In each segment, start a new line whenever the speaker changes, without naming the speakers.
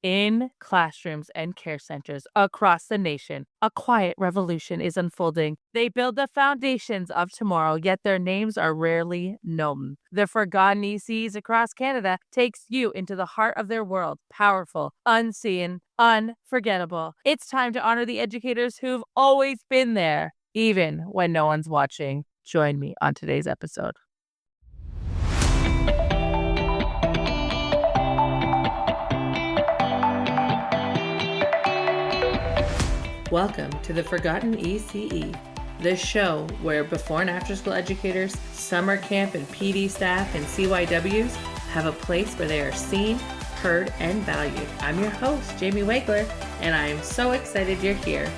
In classrooms and care centers across the nation, a quiet revolution is unfolding. They build the foundations of tomorrow, yet their names are rarely known. The Forgotten ECEs across Canada takes you into the heart of their world, powerful, unseen, unforgettable. It's time to honor the educators who've always been there, even when no one's watching. Join me on today's episode. Welcome to the Forgotten ECE, the show where before and after school educators, summer camp and PD staff, and CYWs have a place where they are seen, heard, and valued. I'm your host, Jamie Wegler, and I am so excited you're here.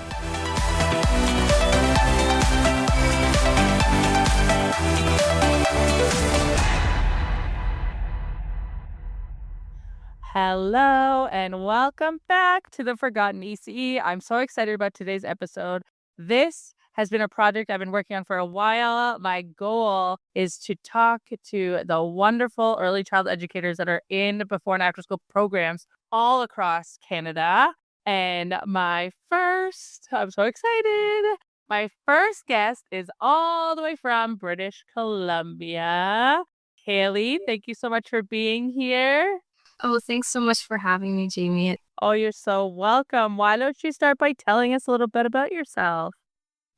Hello and welcome back to the Forgotten ECE. I'm so excited about today's episode. This has been a project I've been working on for a while. My goal is to talk to the wonderful early child educators that are in before and after school programs all across Canada. And I'm so excited. My first guest is all the way from British Columbia. Cayley, thank you so much for being here.
Oh, thanks so much for having me, Jamie.
Oh, you're so welcome. Why don't you start by telling us a little bit about yourself?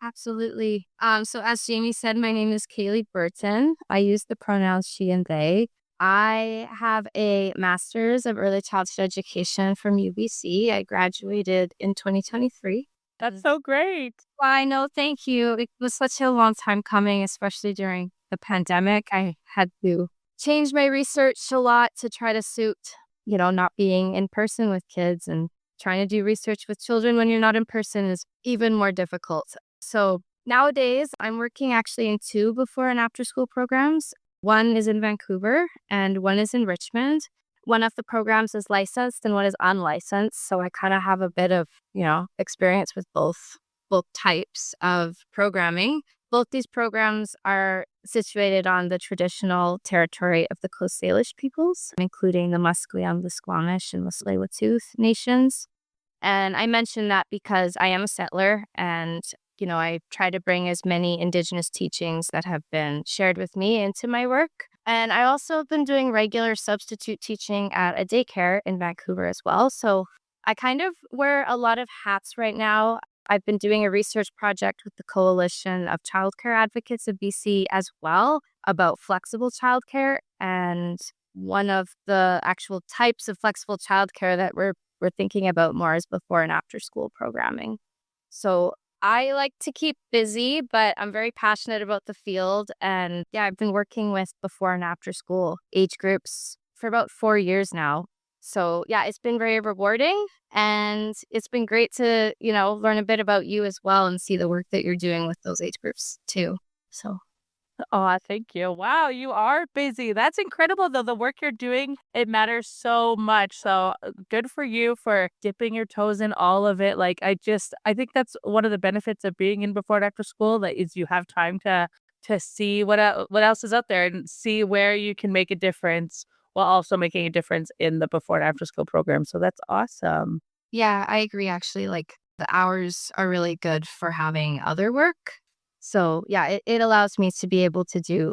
Absolutely. So as Jamie said, my name is Cayley Burton. I use the pronouns she and they. I have a master's of early childhood education from UBC. I graduated in 2023.
That's so great.
I know, thank you. It was such a long time coming, especially during the pandemic. I had to change my research a lot to try to suit, not being in person with kids, and trying to do research with children when you're not in person is even more difficult. So nowadays I'm working actually in two before and after school programs. One is in Vancouver and one is in Richmond. One of the programs is licensed and one is unlicensed. So I kind of have a bit of, experience with both types of programming. Both these programs are situated on the traditional territory of the Coast Salish peoples, including the Musqueam, the Squamish, and the Tsleil-Waututh nations. And I mention that because I am a settler and, I try to bring as many Indigenous teachings that have been shared with me into my work. And I also have been doing regular substitute teaching at a daycare in Vancouver as well. So I kind of wear a lot of hats right now. I've been doing a research project with the Coalition of Childcare Advocates of BC as well about flexible childcare. And one of the actual types of flexible childcare that we're thinking about more is before and after school programming. So I like to keep busy, but I'm very passionate about the field. And yeah, I've been working with before and after school age groups for about 4 years now. So yeah, it's been very rewarding, and it's been great to, learn a bit about you as well and see the work that you're doing with those age groups too. So
Oh, thank you. Wow, you are busy. That's incredible, though. The work you're doing, it matters so much. So good for you for dipping your toes in all of it. I think that's one of the benefits of being in before and after school, that is you have time to see what else is out there and see where you can make a difference while also making a difference in the before and after school program. So that's awesome.
yeah, I agree actually. Like the hours are really good for having other work. So yeah, it allows me to be able to do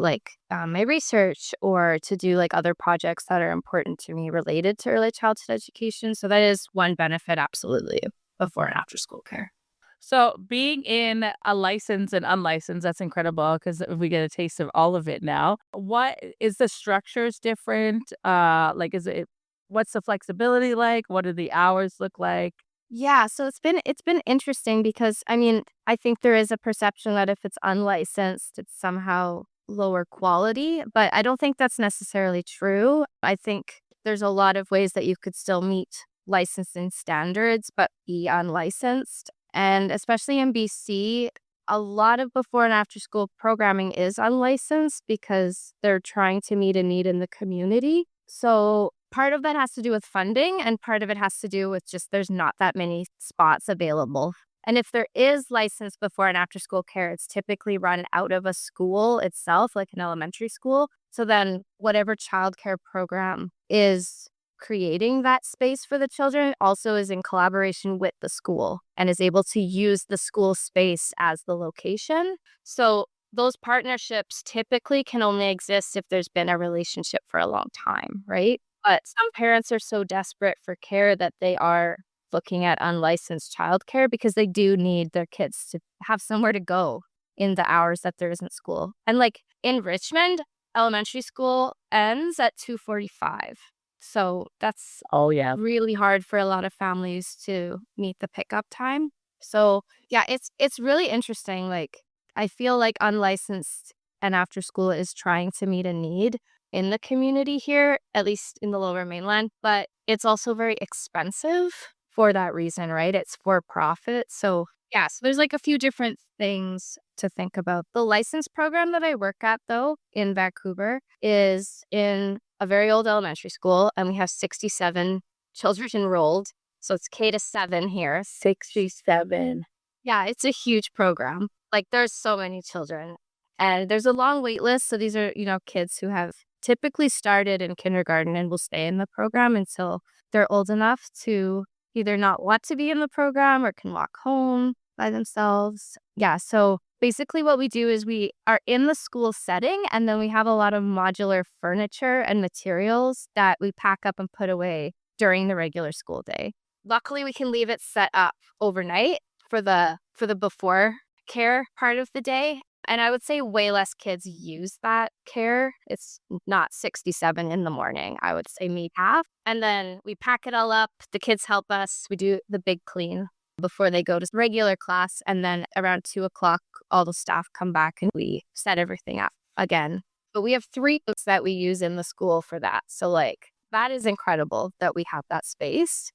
my research or to do like other projects that are important to me related to early childhood education. So that is one benefit, absolutely, of before and after school care.
So being in a licensed and unlicensed, that's incredible because we get a taste of all of it now. What is the structures different? What's the flexibility like? What do the hours look like?
Yeah, so it's been interesting because I think there is a perception that if it's unlicensed, it's somehow lower quality, but I don't think that's necessarily true. I think there's a lot of ways that you could still meet licensing standards but be unlicensed. And especially in BC, a lot of before and after school programming is unlicensed because they're trying to meet a need in the community. So part of that has to do with funding, and part of it has to do with just there's not that many spots available. And if there is licensed before and after school care, it's typically run out of a school itself, like an elementary school. So then whatever childcare program is creating that space for the children also is in collaboration with the school and is able to use the school space as the location. So those partnerships typically can only exist if there's been a relationship for a long time, right? But some parents are so desperate for care that they are looking at unlicensed childcare because they do need their kids to have somewhere to go in the hours that there isn't school. And like in Richmond, elementary school ends at 2:45. So that's really hard for a lot of families to meet the pickup time. So yeah, it's really interesting. Like I feel like unlicensed and after school is trying to meet a need in the community here, at least in the Lower Mainland, but it's also very expensive for that reason, right? It's for profit. So yeah, so there's like a few different things to think about. The license program that I work at, though, in Vancouver is in a very old elementary school, and we have 67 children enrolled. So it's K to 7 here.
67.
Yeah, it's a huge program. Like there's so many children, and there's a long wait list. So these are, kids who have typically started in kindergarten and will stay in the program until they're old enough to either not want to be in the program or can walk home by themselves. Yeah, so basically what we do is we are in the school setting, and then we have a lot of modular furniture and materials that we pack up and put away during the regular school day. Luckily, we can leave it set up overnight for the before care part of the day. And I would say way less kids use that care. It's not 67 in the morning. I would say maybe half. And then we pack it all up. The kids help us. We do the big clean before they go to regular class. And then around 2:00, all the staff come back and we set everything up again. But we have 3 books that we use in the school for that. So like that is incredible that we have that space.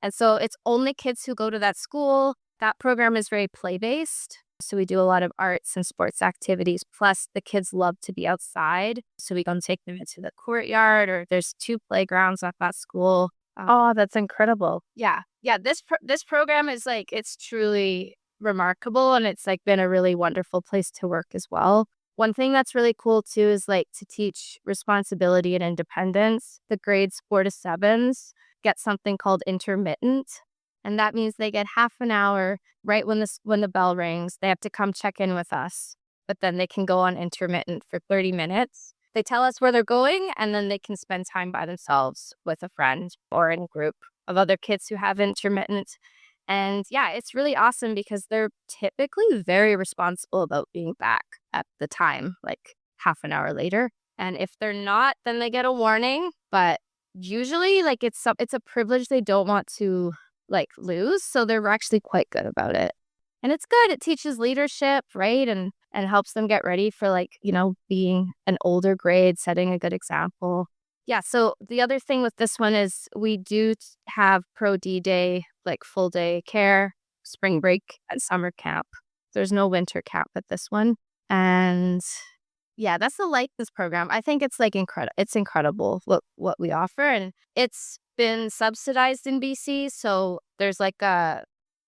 And so it's only kids who go to that school. That program is very play-based. So we do a lot of arts and sports activities. Plus, the kids love to be outside. So we go and take them into the courtyard, or there's 2 playgrounds at that school.
Oh, that's incredible.
Yeah. Yeah. This program is like, it's truly remarkable. And it's like been a really wonderful place to work as well. One thing that's really cool too is like to teach responsibility and independence. The grades 4 to 7s get something called intermittent. And that means they get half an hour right when the bell rings. They have to come check in with us, but then they can go on intermittent for 30 minutes. They tell us where they're going, and then they can spend time by themselves with a friend or in a group of other kids who have intermittent. And yeah, it's really awesome because they're typically very responsible about being back at the time, like half an hour later. And if they're not, then they get a warning. But usually, like it's a privilege they don't want to like lose, so they're actually quite good about it. And it's good. It teaches leadership, right? And helps them get ready for like, being an older grade, setting a good example. Yeah, so the other thing with this one is we do have Pro D Day, like full day care, spring break, and summer camp. There's no winter camp at this one. And yeah, that's the license program. I think it's like incredible. It's incredible what we offer, and it's been subsidized in BC. So there's like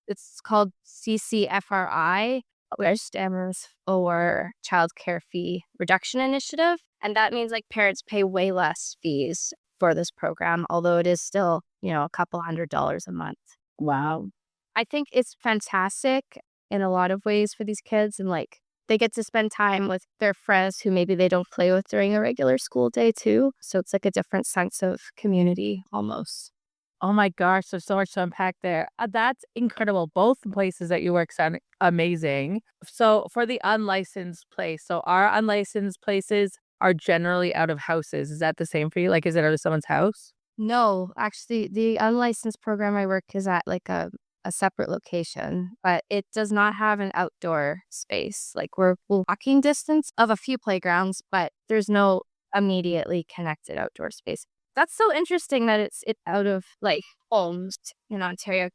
it's called CCFRI, which stands for Child Care Fee Reduction Initiative, and that means like parents pay way less fees for this program, although it is still a couple $100 a month.
Wow.
I think it's fantastic in a lot of ways for these kids, and like they get to spend time with their friends who maybe they don't play with during a regular school day too. So it's like a different sense of community almost.
Oh my gosh, there's so much to unpack there. That's incredible. Both the places that you work sound amazing. So for the unlicensed place, so our unlicensed places are generally out of houses. Is that the same for you? Like, is it out of someone's house?
No, actually, the unlicensed program I work is at like a separate location, but it does not have an outdoor space. Like we're walking distance of a few playgrounds, but there's no immediately connected outdoor space. That's so interesting that it's out of like homes in Ontario.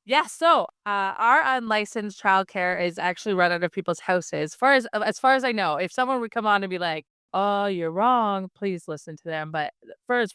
Yeah, so our unlicensed childcare is actually run out of people's houses. As far as I know, if someone would come on and be like, "Oh, you're wrong," please listen to them. But for as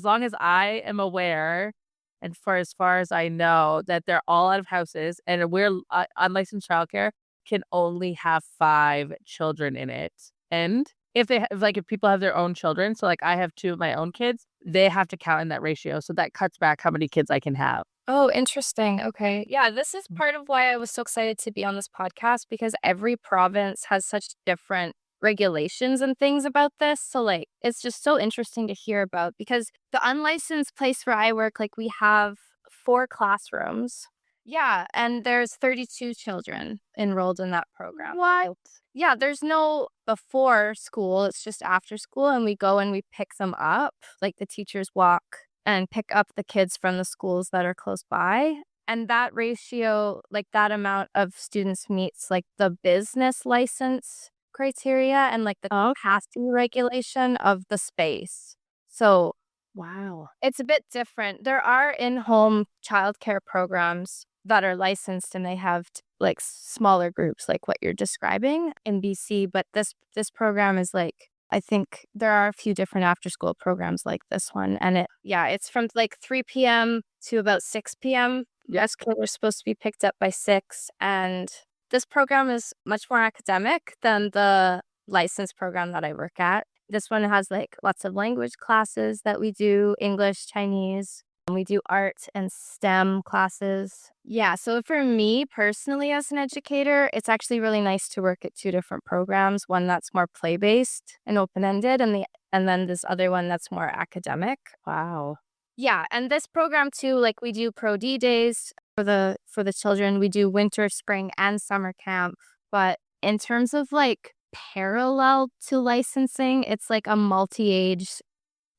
long as I am aware, and for as far as I know, that they're all out of houses, and we're unlicensed childcare can only have 5 children in it. And if if people have their own children, so like I have two of my own kids, they have to count in that ratio. So that cuts back how many kids I can have.
Oh, interesting. Okay. Yeah, this is part of why I was so excited to be on this podcast because every province has such different regulations and things about this. So, like, it's just so interesting to hear about because the unlicensed place where I work, like, we have 4 classrooms. Yeah, and there's 32 children enrolled in that program.
What?
Yeah, there's no before school, it's just after school, and we go and we pick them up. Like, the teachers walk and pick up the kids from the schools that are close by. And that ratio, like that amount of students meets like the business license criteria and like the
Oh,
capacity regulation of the space. So
wow.
it's a bit different. There are in-home childcare programs that are licensed and they have like smaller groups like what you're describing in BC, but this program is like I think there are a few different after school programs like this one and it's from like 3 p.m. to about 6 p.m. Yes, kids are supposed to be picked up by 6 and this program is much more academic than the license program that I work at. This one has like lots of language classes that we do, English, Chinese. And we do art and STEM classes. Yeah, so for me personally as an educator, it's actually really nice to work at 2 different programs, one that's more play-based and open-ended and then this other one that's more academic.
Wow.
Yeah, and this program too, like we do Pro D days for the children. We do winter, spring, and summer camp. But in terms of like parallel to licensing, it's like a multi-age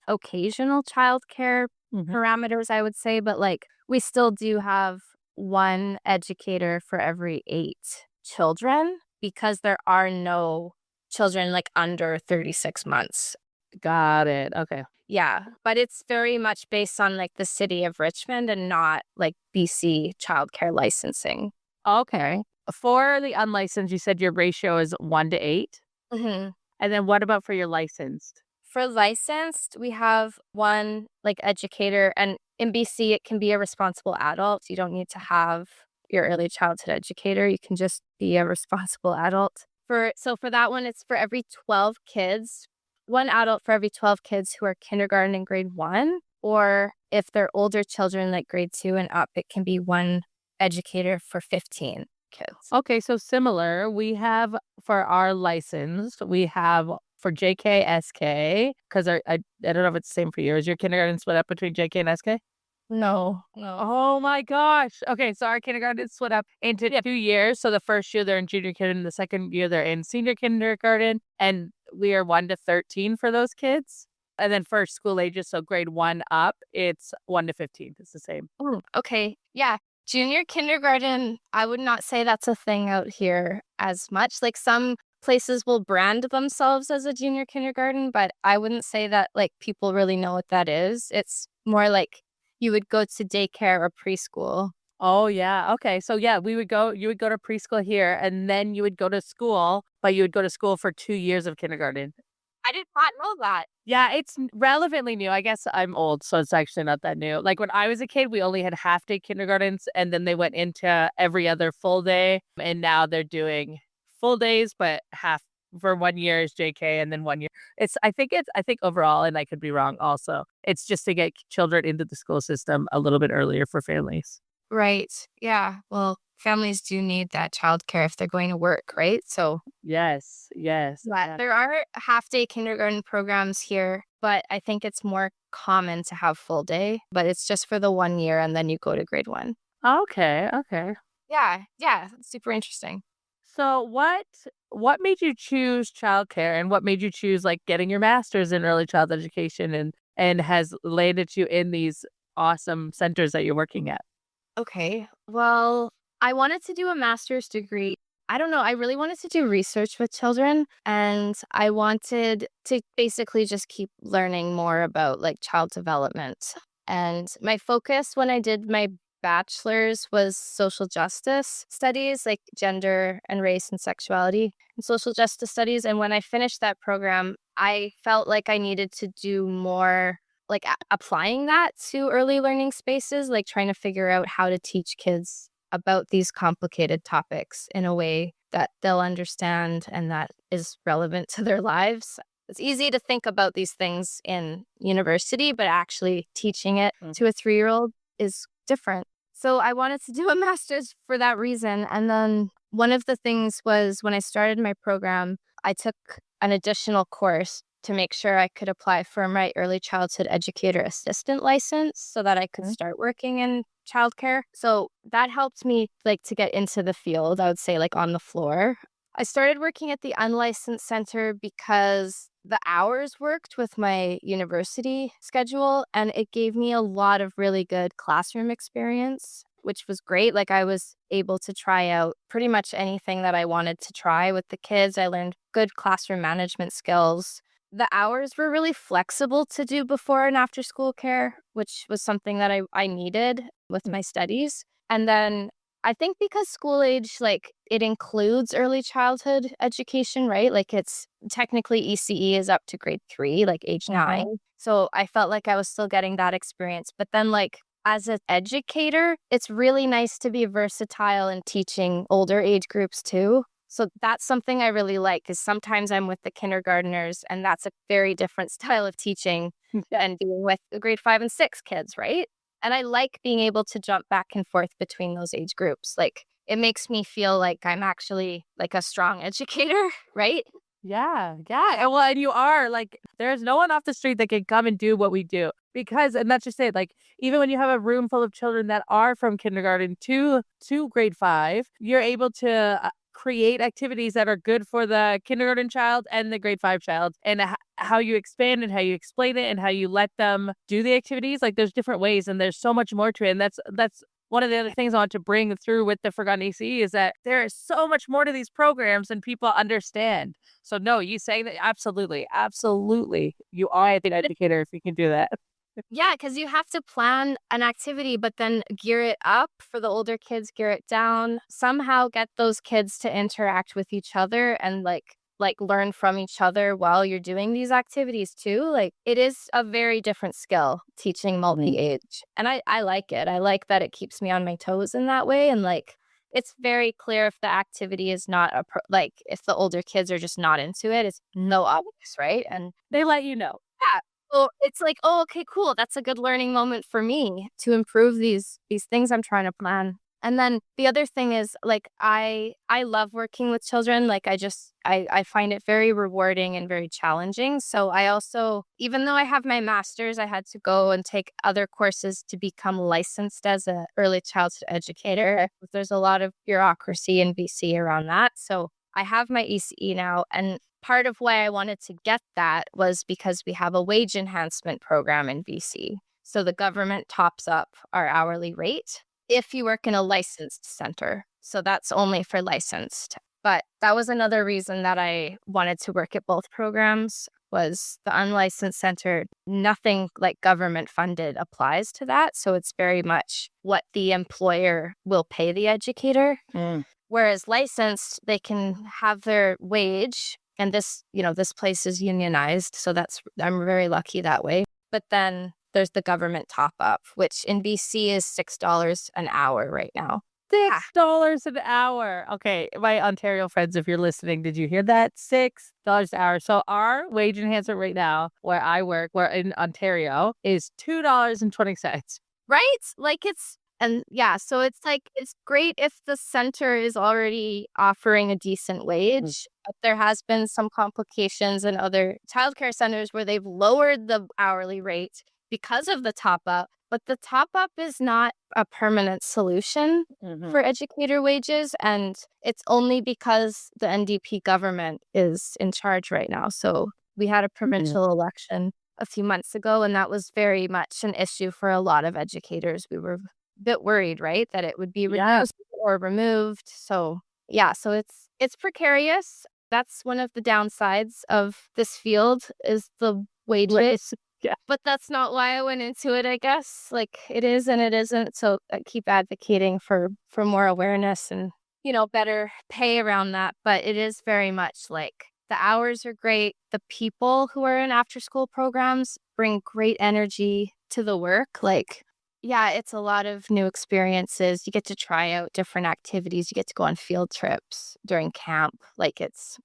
occasional childcare parameters, I would say. But like we still do have one educator for every 8 children because there are no children like under 36 months.
Got it. Okay.
Yeah, but it's very much based on like the city of Richmond and not like BC childcare licensing.
Okay. For the unlicensed, you said your ratio is 1 to 8.
hmm
And then what about for your licensed?
For licensed, we have one like educator, and in BC, it can be a responsible adult. You don't need to have your early childhood educator. You can just be a responsible adult. For that one, it's for every 12 kids, one adult for every 12 kids who are kindergarten and grade 1, or if they're older children like grade 2 and up, it can be one educator for 15 kids.
Okay, so similar. We have for our licensed, we have for JK, SK, because I don't know if it's the same for you. Is your kindergarten split up between JK and SK?
No.
Oh my gosh. Okay, so our kindergarten is split up into 2 years. So the first year they're in junior kindergarten, the second year they're in senior kindergarten, and we are 1 to 13 for those kids. And then for school ages, so grade 1 up, it's 1 to 15. It's the same.
Oh, okay. Yeah. Junior kindergarten, I would not say that's a thing out here as much. Like some places will brand themselves as a junior kindergarten, but I wouldn't say that like people really know what that is. It's more like you would go to daycare or preschool.
Oh yeah. Okay. So yeah, you would go to preschool here and then you would go to school, but you would go to school for 2 years of kindergarten.
I did not know that.
Yeah, it's relevantly new. I guess I'm old, so it's actually not that new. Like when I was a kid, we only had half day kindergartens and then they went into every other full day. And now they're doing full days, but half for 1 year is JK and then 1 year. I think overall, and I could be wrong also, it's just to get children into the school system a little bit earlier for families.
Right. Yeah. Well, families do need that childcare if they're going to work, right? So
Yes, yes.
yeah, there are half-day kindergarten programs here, but I think it's more common to have full day, but it's just for the 1 year and then you go to grade 1.
Okay, okay.
Yeah, super interesting.
So what made you choose childcare and what made you choose like getting your master's in early child education and has landed you in these awesome centers that you're working at?
Okay. Well, I wanted to do a master's degree. I don't know. I really wanted to do research with children and I wanted to basically just keep learning more about like child development. And my focus when I did my bachelor's was social justice studies, like gender and race and sexuality and social justice studies. And when I finished that program, I felt like I needed to do more like applying that to early learning spaces, like trying to figure out how to teach kids about these complicated topics in a way that they'll understand and that is relevant to their lives. It's easy to think about these things in university, but actually teaching it to a 3-year-old is different. So I wanted to do a master's for that reason. And then one of the things was when I started my program, I took an additional course to make sure I could apply for my early childhood educator assistant license so that I could start working in childcare. So that helped me to get into the field, I would say on the floor. I started working at the unlicensed center because the hours worked with my university schedule and it gave me a lot of really good classroom experience, which was great. I was able to try out pretty much anything that I wanted to try with the kids. I learned good classroom management skills. The hours were really flexible to do before and after school care, which was something that I needed with my studies. And then I think because school age, it includes early childhood education, right? It's technically ECE is up to grade 3, age 9. So I felt like I was still getting that experience. But then as an educator, it's really nice to be versatile in teaching older age groups too. So that's something I really like because sometimes I'm with the kindergartners and that's a very different style of teaching than being with the grade 5 and 6 kids, right? And I like being able to jump back and forth between those age groups. It makes me feel like I'm actually a strong educator, right?
Yeah. And well, and you are there's no one off the street that can come and do what we do because, and that's just it. Even when you have a room full of children that are from kindergarten to grade 5, you're able to create activities that are good for the kindergarten child and the grade 5 child, and how you expand and how you explain it and how you let them do the activities. There's different ways and there's so much more to it. And that's one of the other things I want to bring through with the Forgotten ECE is that there is so much more to these programs than people understand. So no, you saying that absolutely, you are an educator if you can do that.
Yeah, because you have to plan an activity, but then gear it up for the older kids, gear it down, somehow get those kids to interact with each other and learn from each other while you're doing these activities too. It is a very different skill teaching multi-age. And I like it. I like that it keeps me on my toes in that way. And it's very clear if the activity is not if the older kids are just not into it, it's no obvious, right? And
they let you know.
Yeah. So it's oh, okay, cool. That's a good learning moment for me to improve these things I'm trying to plan. And then the other thing is I love working with children. I find it very rewarding and very challenging. So I also, even though I have my master's, I had to go and take other courses to become licensed as an early childhood educator. There's a lot of bureaucracy in BC around that. So I have my ECE now, and part of why I wanted to get that was because we have a wage enhancement program in BC. So the government tops up our hourly rate if you work in a licensed center. So that's only for licensed. But that was another reason that I wanted to work at both programs was the unlicensed center. Nothing government funded applies to that. So it's very much what the employer will pay the educator. Whereas licensed, they can have their wage, and this place is unionized, so I'm very lucky that way. But then there's the government top up, which in BC is $6 an hour right now.
$6 an hour. Okay, my Ontario friends, if you're listening, did you hear that? $6 an hour. So our wage enhancement right now, where I work, where in Ontario, is $2.20.
Right? So it's it's great if the center is already offering a decent wage, but there has been some complications in other childcare centers where they've lowered the hourly rate because of the top up, but the top up is not a permanent solution for educator wages, and it's only because the NDP government is in charge right now. So we had a provincial election a few months ago, and that was very much an issue for a lot of educators. We were bit worried, right, that it would be reduced or removed. So it's precarious. That's one of the downsides of this field is the wages.
Yeah.
But that's not why I went into it, I guess. It is and it isn't. So I keep advocating for more awareness and better pay around that. But it is very much the hours are great. The people who are in after school programs bring great energy to the work. Yeah, it's a lot of new experiences. You get to try out different activities. You get to go on field trips during camp.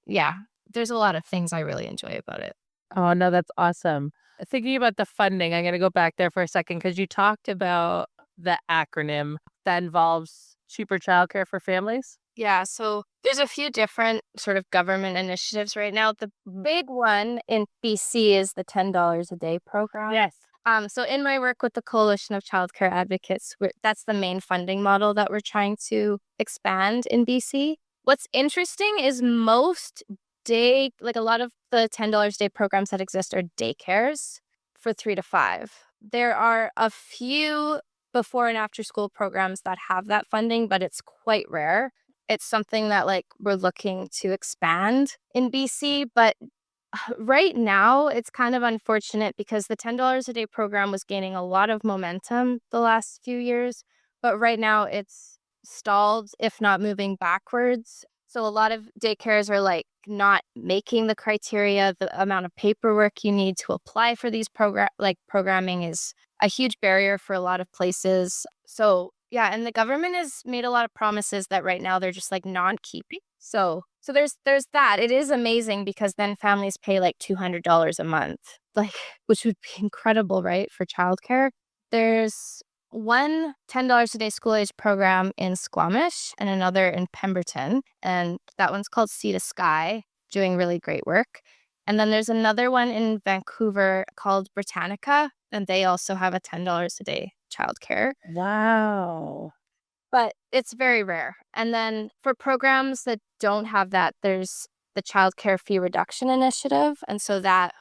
Yeah, there's a lot of things I really enjoy about it.
Oh, no, that's awesome. Thinking about the funding, I'm going to go back there for a second because you talked about the acronym that involves cheaper childcare for families.
Yeah, so there's a few different sort of government initiatives right now. The big one in BC is the $10 a day program.
Yes.
So in my work with the Coalition of Childcare Advocates, that's the main funding model that we're trying to expand in BC. What's interesting is a lot of the $10 a day programs that exist are daycares for 3 to 5. There are a few before and after school programs that have that funding, but it's quite rare. It's something that we're looking to expand in BC, but right now it's kind of unfortunate because the $10 a day program was gaining a lot of momentum the last few years, but right now it's stalled, if not moving backwards. So a lot of daycares are not making the criteria. The amount of paperwork you need to apply for these programming is a huge barrier for a lot of places. So yeah, and the government has made a lot of promises that right now they're just non-keeping. So there's that. It is amazing because then families pay $200 a month, which would be incredible, right, for childcare. There's one $10 a day school age program in Squamish and another in Pemberton, and that one's called Sea to Sky, doing really great work. And then there's another one in Vancouver called Britannica, and they also have a $10 a day childcare.
Wow.
But it's very rare. And then for programs that don't have that, there's the Child Care Fee Reduction Initiative. And so that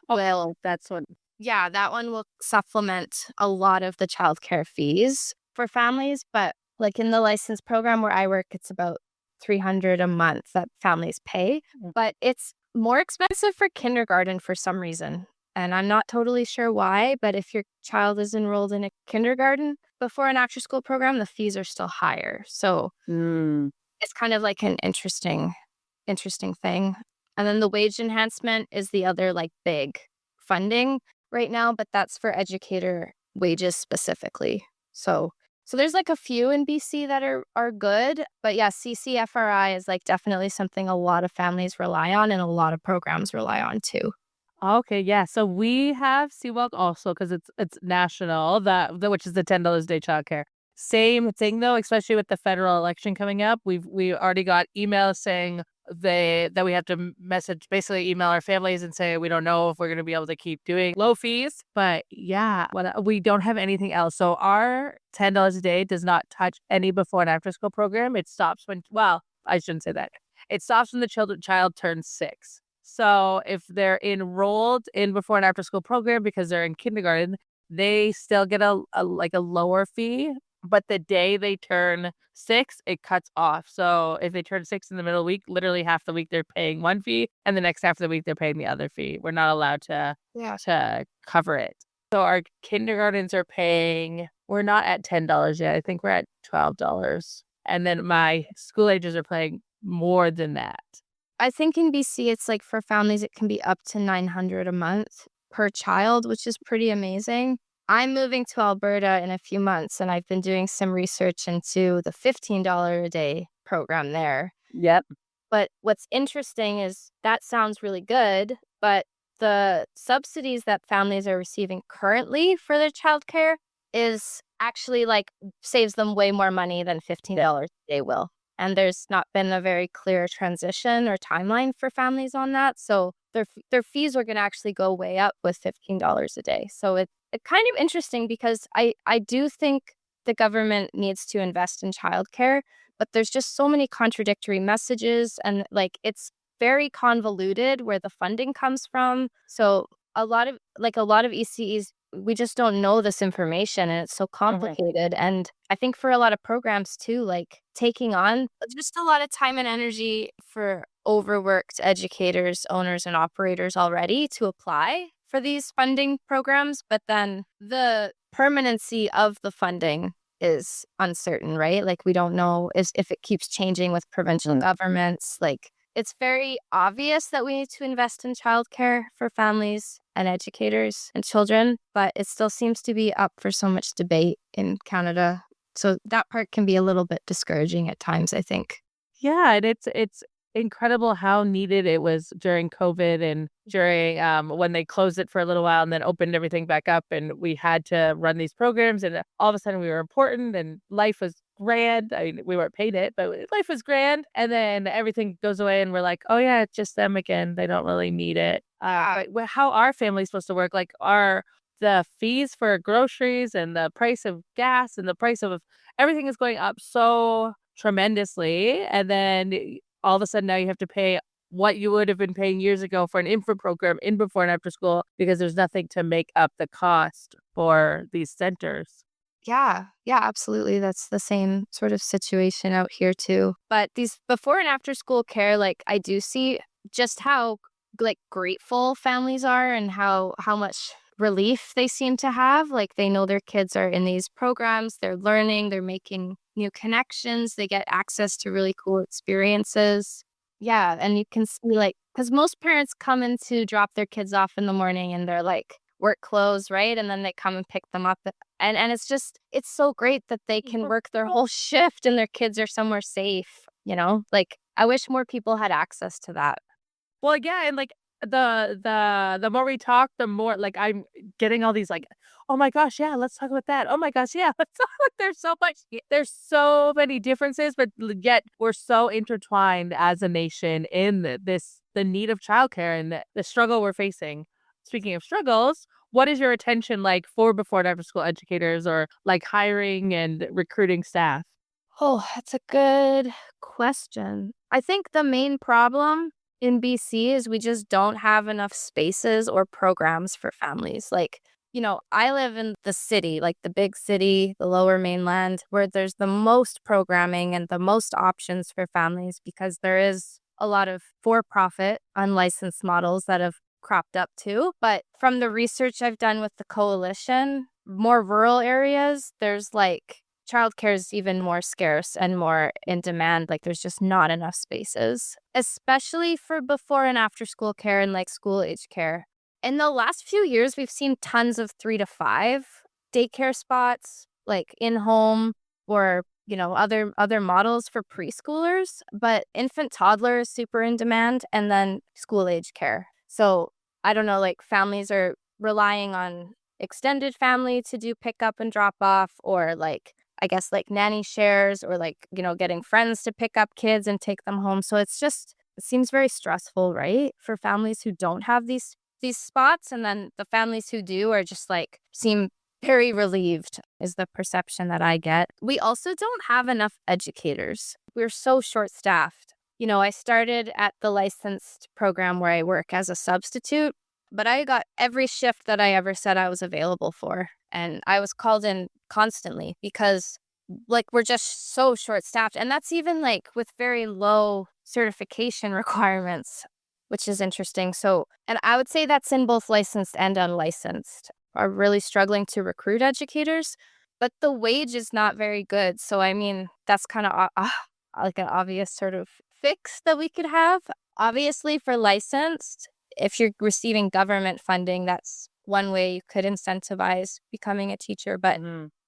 that's what.
yeah, that one will supplement a lot of the childcare fees for families. But in the licensed program where I work, it's about $300 a month that families pay. But it's more expensive for kindergarten for some reason. And I'm not totally sure why, but if your child is enrolled in a kindergarten before an after school program, the fees are still higher. So it's kind of an interesting thing. And then the wage enhancement is the other big funding right now, but that's for educator wages specifically. So there's a few in BC that are good, but yeah, CCFRI is definitely something a lot of families rely on and a lot of programs rely on too.
Okay, yeah. So we have Seawalk also because it's national, which is the $10 a day childcare. Same thing though, especially with the federal election coming up. We already got emails saying that we have to basically email our families and say we don't know if we're going to be able to keep doing low fees. But yeah, we don't have anything else. So our $10 a day does not touch any before and after school program. It stops I shouldn't say that. It stops when the child turns 6. So if they're enrolled in before and after school program because they're in kindergarten, they still get a lower fee. But the day they turn 6, it cuts off. So if they turn 6 in the middle of the week, literally half the week they're paying one fee, and the next half of the week they're paying the other fee. We're not allowed to cover it. So our kindergartens are paying. We're not at $10 yet. I think we're at $12, and then my school ages are paying more than that.
I think in BC, it's for families, it can be up to $900 a month per child, which is pretty amazing. I'm moving to Alberta in a few months, and I've been doing some research into the $15 a day program there.
Yep.
But what's interesting is that sounds really good, but the subsidies that families are receiving currently for their childcare is actually saves them way more money than $15 a day will. And there's not been a very clear transition or timeline for families on that. So their fees are going to actually go way up with $15 a day. So it's kind of interesting because I do think the government needs to invest in childcare, but there's just so many contradictory messages and it's very convoluted where the funding comes from. So a lot of ECEs, we just don't know this information and it's so complicated. And I think for a lot of programs too, taking on just a lot of time and energy for overworked educators, owners, and operators already to apply for these funding programs. But then the permanency of the funding is uncertain, right? We don't know if it keeps changing with provincial governments. it's very obvious that we need to invest in childcare for families and educators and children, but it still seems to be up for so much debate in Canada. So that part can be a little bit discouraging at times, I think.
Yeah, and it's incredible how needed it was during COVID and during when they closed it for a little while and then opened everything back up, and we had to run these programs, and all of a sudden we were important and life was grand. I mean, we weren't paid it, but life was grand. And then everything goes away, and we're like, oh yeah, it's just them again. They don't really need it. How are families supposed to work? Like, are the fees for groceries and the price of gas and the price of everything is going up so tremendously, and then all of a sudden now you have to pay what you would have been paying years ago for an infant program in before and after school because there's nothing to make up the cost for these centers.
Yeah, yeah, absolutely. That's the same sort of situation out here too. But these before and after school care, like I do see just how like grateful families are and how much relief they seem to have. Like they know their kids are in these programs, they're learning, they're making new connections, they get access to really cool experiences. Yeah, and you can see like because most parents come in to drop their kids off in the morning and they're like work clothes, right? And then they come and pick them up. And it's just, it's so great that they can work their whole shift and their kids are somewhere safe, you know? Like, I wish more people had access to that.
Well, yeah, and like the more we talk, the more like I'm getting all these like, oh my gosh, yeah, let's talk about that. Oh my gosh, yeah, let's talk. Like, there's so many differences, but yet we're so intertwined as a nation in the need of childcare and the struggle we're facing. Speaking of struggles, what is your attention like for before and after school educators or like hiring and recruiting staff?
Oh, that's a good question. I think the main problem in BC is we just don't have enough spaces or programs for families. Like, I live in the city, like the big city, the lower mainland, where there's the most programming and the most options for families because there is a lot of for profit, unlicensed models that have cropped up too. But from the research I've done with the coalition, more rural areas, there's like childcare is even more scarce and more in demand. Like there's just not enough spaces, especially for before and after school care and like school age care. In the last few years, we've seen tons of 3 to 5 daycare spots, like in home or other models for preschoolers. But infant toddler is super in demand, and then school age care. So I don't know, like families are relying on extended family to do pickup and drop off, or like I guess like nanny shares, or like, getting friends to pick up kids and take them home. So it seems very stressful, right? For families who don't have these spots. And then the families who do are just like seem very relieved is the perception that I get. We also don't have enough educators. We're so short staffed. I started at the licensed program where I work as a substitute, but I got every shift that I ever said I was available for. And I was called in constantly because like we're just so short staffed. And that's even like with very low certification requirements, which is interesting. So, and I would say that's in both licensed and unlicensed are really struggling to recruit educators, but the wage is not very good. So, I mean, that's kind of like an obvious sort of fix that we could have. Obviously, for licensed, if you're receiving government funding, that's one way you could incentivize becoming a teacher. But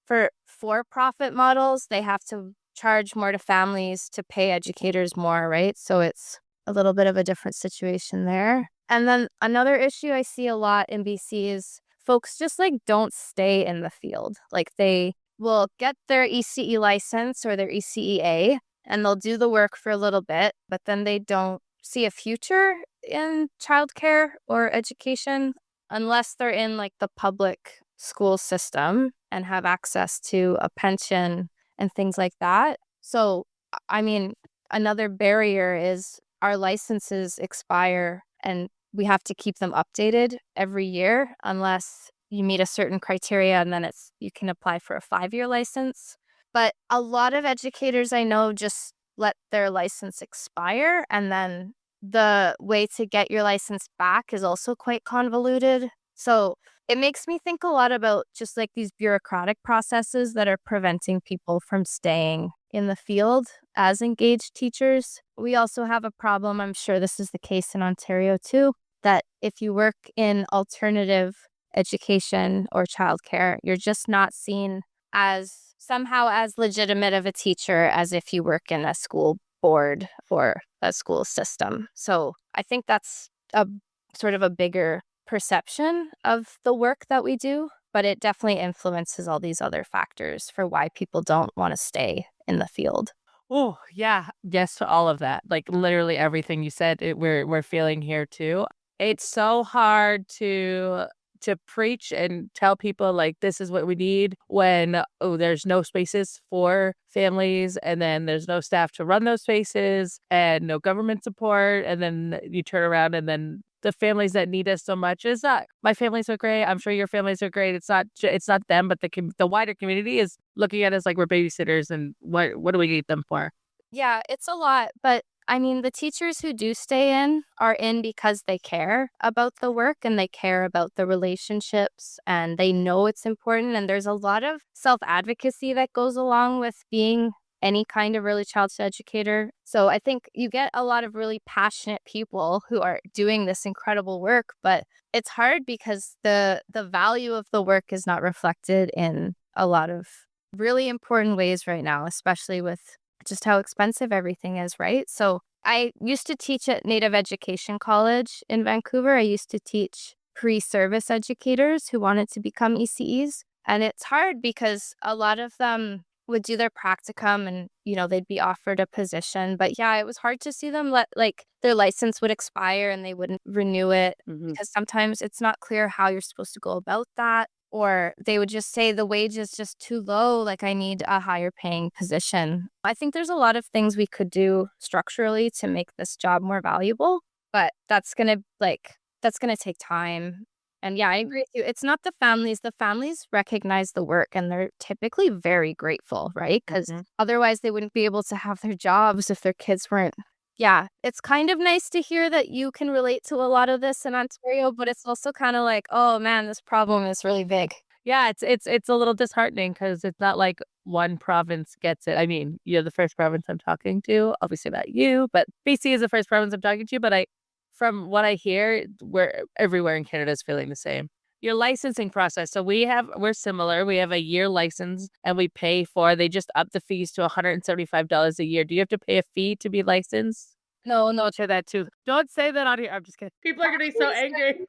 for for-profit models, they have to charge more to families to pay educators more, right? So it's a little bit of a different situation there. And then another issue I see a lot in BC is folks just like don't stay in the field. Like they will get their ECE license or their ECEA and they'll do the work for a little bit, but then they don't see a future in childcare or education unless they're in like the public school system and have access to a pension and things like that. So, I mean, another barrier is our licenses expire and we have to keep them updated every year unless you meet a certain criteria, and then you can apply for a 5-year license. But a lot of educators I know just let their license expire, and then the way to get your license back is also quite convoluted. So it makes me think a lot about just like these bureaucratic processes that are preventing people from staying in the field as engaged teachers. We also have a problem, I'm sure this is the case in Ontario too, that if you work in alternative education or childcare, you're just not seen as somehow as legitimate of a teacher as if you work in a school board or a school system. So I think that's a sort of a bigger perception of the work that we do, but it definitely influences all these other factors for why people don't want to stay in the field.
Oh, yeah. Yes to all of that. Like literally everything you said, we're feeling here too. It's so hard to preach and tell people like this is what we need when there's no spaces for families, and then there's no staff to run those spaces and no government support, and then you turn around and then the families that need us so much is not my families are great. I'm sure your families are great. It's not them, but the wider community is looking at us like we're babysitters, and what do we need them for?
Yeah, it's a lot, but I mean, the teachers who do stay in are in because they care about the work and they care about the relationships and they know it's important. And there's a lot of self advocacy that goes along with being any kind of early childhood educator. So I think you get a lot of really passionate people who are doing this incredible work, but it's hard because the value of the work is not reflected in a lot of really important ways right now, especially with just how expensive everything is, right? So I used to teach at Native Education College in Vancouver. I used to teach pre-service educators who wanted to become ECEs. And it's hard because a lot of them would do their practicum and, they'd be offered a position. But yeah, it was hard to see them their license would expire and they wouldn't renew it because sometimes it's not clear how you're supposed to go about that. Or they would just say the wage is just too low, like I need a higher paying position. I think there's a lot of things we could do structurally to make this job more valuable, but that's going to take time. And yeah, I agree with you. It's not the families. The families recognize the work and they're typically very grateful, right? Because otherwise they wouldn't be able to have their jobs if their kids weren't. Yeah, it's kind of nice to hear that you can relate to a lot of this in Ontario, but it's also kind of like, oh man, this problem is really big.
Yeah, it's a little disheartening because it's not like one province gets it. I mean, you're the first province I'm talking to. Obviously not you, but BC is the first province I'm talking to. But from what I hear, we're everywhere in Canada is feeling the same. Your licensing process. So we're similar. We have a year license and they just up the fees to $175 a year. Do you have to pay a fee to be licensed?
No,
Don't say that too. Don't say that on here. I'm just kidding. People are going to be so angry.
5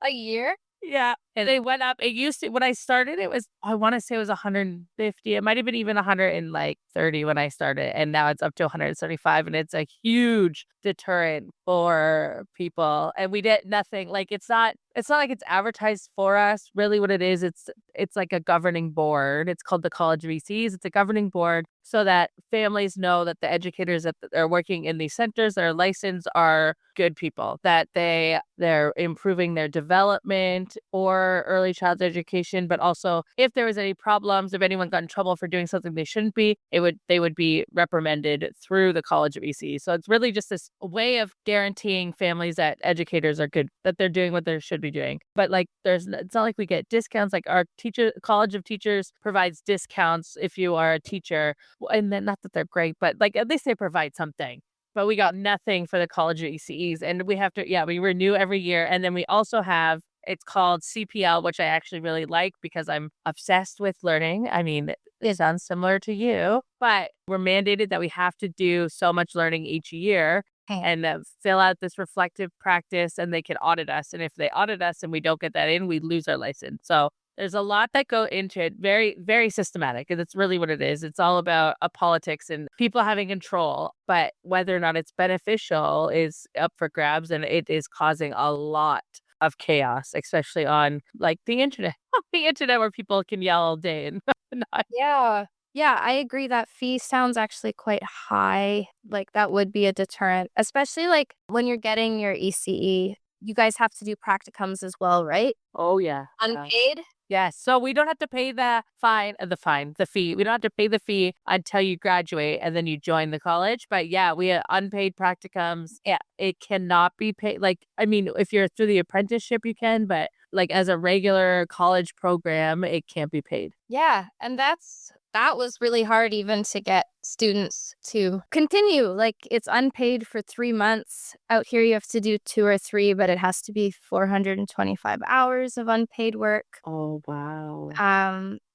a year?
Yeah. And they went up. It used to, when I started, I want to say it was 150. It might have been even 130 when I started. And now it's up to 175. And it's a huge deterrent for people. And we did nothing. Like, it's not like it's advertised for us. Really what it is, it's like a governing board. It's called the College of ECEs. It's a governing board so that families know that the educators that are working in these centers that are licensed are good people, that they're improving their development or early childhood education, but also if there was any problems, if anyone got in trouble for doing something they shouldn't be, they would be reprimanded through the College of ECE. So it's really just this way of guaranteeing families that educators are good, that they're doing what they should be doing. But like it's not like we get discounts. Like our College of Teachers provides discounts if you are a teacher, and then not that they're great, but like at least they provide something. But we got nothing for the College of ECEs. And we have to, we renew every year. And then we also have, it's called CPL, which I actually really like because I'm obsessed with learning. I mean, it sounds similar to you, but we're mandated that we have to do so much learning each year and fill out this reflective practice, and they can audit us. And if they audit us and we don't get that in, we lose our license. So there's a lot that go into it, very, very systematic. And that's really what it is. It's all about politics and people having control. But whether or not it's beneficial is up for grabs. And it is causing a lot of chaos, especially on like the internet, where people can yell all day and not.
Yeah. Yeah, I agree. That fee sounds actually quite high. Like that would be a deterrent, especially like when you're getting your ECE. You guys have to do practicums as well, right?
Oh, yeah.
Unpaid?
Yes. So we don't have to pay the fee. We don't have to pay the fee until you graduate and then you join the college. But yeah, we have unpaid practicums. Yeah, it cannot be paid. Like, I mean, if you're through the apprenticeship, you can, but like as a regular college program, it can't be paid.
Yeah, and that was really hard even to get students to continue. Like it's unpaid for 3 months. Out here you have to do 2 or 3, but it has to be 425 hours of unpaid work.
Oh, wow.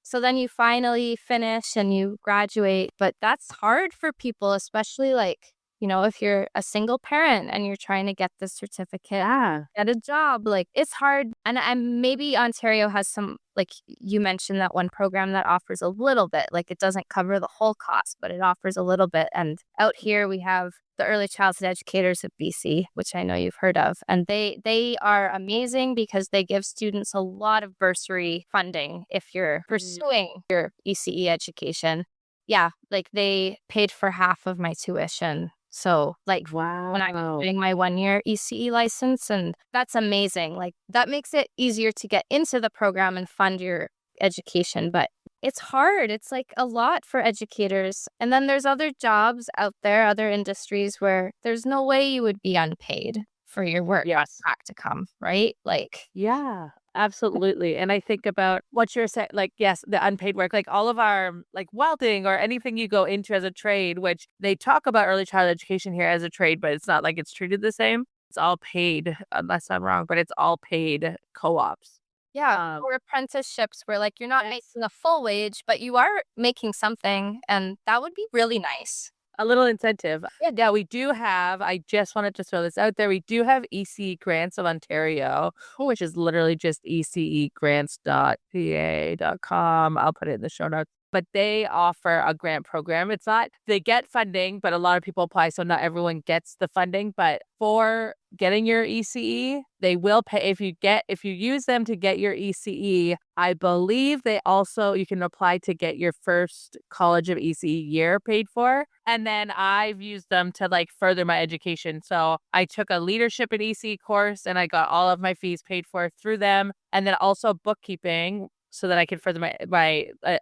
So then you finally finish and you graduate, but that's hard for people, especially like, if you're a single parent and you're trying to get the certificate,
Yeah.
get a job, like it's hard. And maybe Ontario has some, like you mentioned that one program that offers a little bit, like it doesn't cover the whole cost, but it offers a little bit. And out here we have the early childhood educators of BC, which I know you've heard of. And they are amazing because they give students a lot of bursary funding if you're pursuing your ECE education. Yeah, like they paid for half of my tuition. So like when I was doing my 1-year ECE license, and that's amazing. Like that makes it easier to get into the program and fund your education. But it's hard. It's like a lot for educators. And then there's other jobs out there, other industries where there's no way you would be unpaid for your work.
Yes.
Practicum, right? Like,
Yeah, absolutely. And I think about what you're saying, like, yes, the unpaid work, like all of our like welding or anything you go into as a trade, which they talk about early childhood education here as a trade, but it's not like it's treated the same. It's all paid, unless I'm wrong, but it's all paid co-ops.
yeah, or apprenticeships where like you're not making a full wage, but you are making something. And that would be really nice.
A little incentive. Yeah, we do have, I just wanted to throw this out there. We do have ECE Grants of Ontario, which is literally just ecegrants.ca.com. I'll put it in the show notes. But they offer a grant program. It's not, they get funding, but a lot of people apply. So not everyone gets the funding. But for getting your ECE, they will pay if you use them to get your ECE. I believe they also, you can apply to get your first College of ECE year paid for. And then I've used them to like further my education. So I took a leadership in ECE course and I got all of my fees paid for through them. And then also bookkeeping, so that I could further my